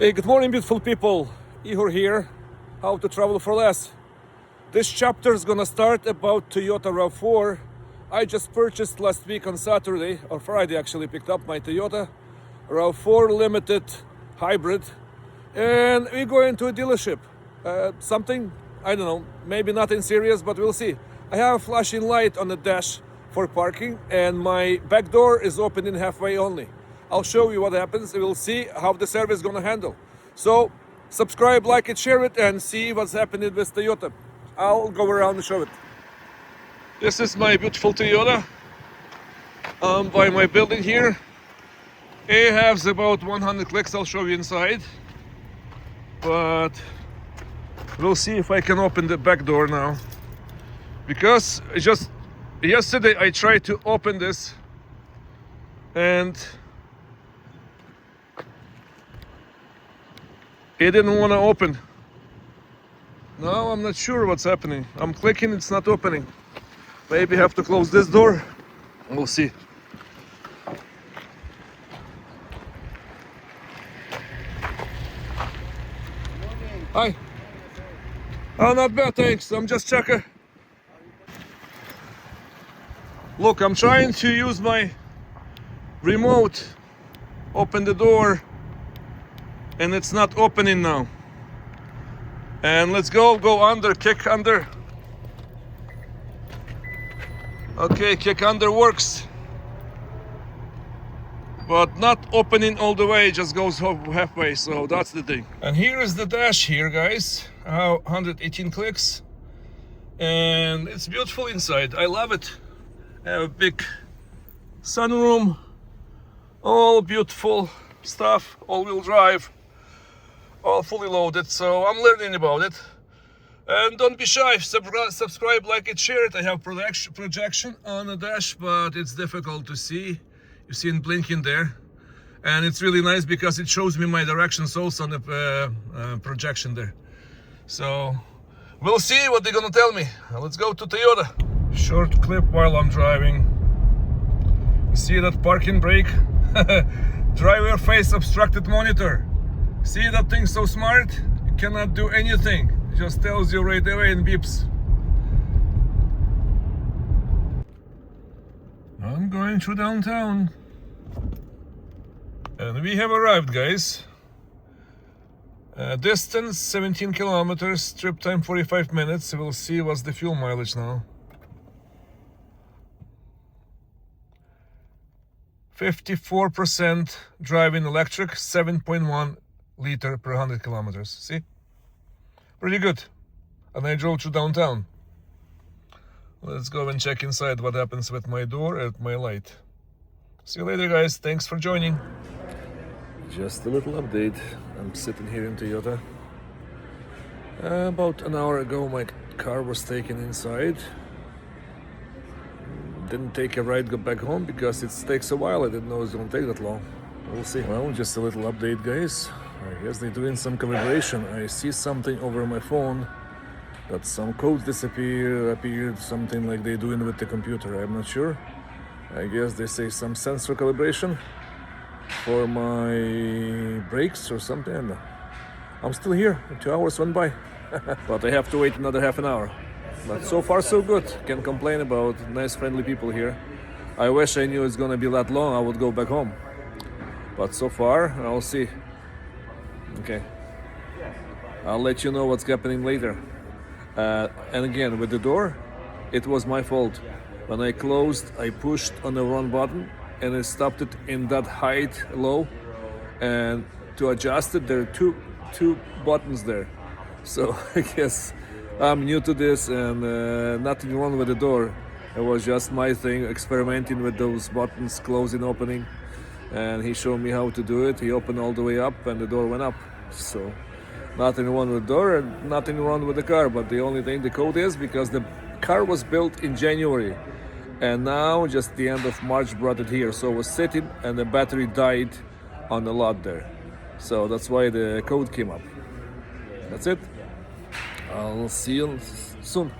Hey, good morning, beautiful people. Igor here. How to travel for less. This chapter is gonna start about Toyota RAV4. I just purchased last week on Saturday, or Friday actually, picked up my Toyota RAV4 Limited Hybrid. And we go into a dealership. Something, I don't know, maybe nothing serious, but we'll see. I have a flashing light on the dash for parking, and my back door is opening halfway only. I'll show you what happens. We'll see how the service is gonna handle. So subscribe, like it, share it, and see what's happening with Toyota. I'll go around and show it. This is my beautiful Toyota by my building here. It has about 100 clicks. I'll show you inside, but we'll see if I can open the back door now, because just yesterday I tried to open this and it didn't want to open. Now I'm not sure what's happening. I'm clicking, it's not opening. Maybe have to close this door. We'll see. Hi. Oh, not bad, thanks. I'm just checking. Look, I'm trying to use my remote, open the door, and it's not opening now. And let's go under, kick under. Okay, kick under works, but not opening all the way, just goes halfway, so that's the thing. And here is the dash here, guys. 118 clicks, and it's beautiful inside. I love it. I have a big sunroom, all beautiful stuff, all-wheel drive, all fully loaded, so I'm learning about it. And don't be shy, subscribe, like it, share it. I have projection on the dash, but it's difficult to see. You see it blinking there, and it's really nice because it shows me my directions also on the projection there. So we'll see what they're gonna tell me. Let's go to Toyota. Short clip while I'm driving. You see that parking brake? Driver face obstructed monitor. See that thing so smart? You cannot do anything. It just tells you right away and beeps. I'm going through downtown. And we have arrived, guys. Distance 17 kilometers, trip time 45 minutes. We'll see what's the fuel mileage now. 54% driving electric, 7.1 liter per 100 kilometers. See? Pretty good. And I drove through downtown. Let's go and check inside what happens with my door and my light. See you later, guys. Thanks for joining. Just a little update. I'm sitting here in Toyota. About an hour ago, my car was taken inside. Didn't take a ride, go back home because it takes a while. I didn't know it was going to take that long. We'll see. Well, just a little update, guys. I guess they're doing some calibration. I see something over my phone that some codes appeared, something like they're doing with the computer. I'm not sure. I guess they say some sensor calibration for my brakes or something. And I'm still here. 2 hours went by. But I have to wait another half an hour. But so far so good. Can't complain about nice friendly people here. I wish I knew it's gonna be that long. I would go back home. But so far, I'll see. Okay. I'll let you know what's happening later. And again, with the door, it was my fault. When I closed, I pushed on the wrong button and I stopped it in that height low. And to adjust it, there are two buttons there. So I guess I'm new to this, and nothing wrong with the door. It was just my thing, experimenting with those buttons, closing, opening. And he showed me how to do it. He opened all the way up and the door went up. So nothing wrong with the door and nothing wrong with the car. But the only thing, the code is because the car was built in January. And now just the end of March brought it here. So it was sitting and the battery died on the lot there. So that's why the code came up. That's it. I'll see you soon.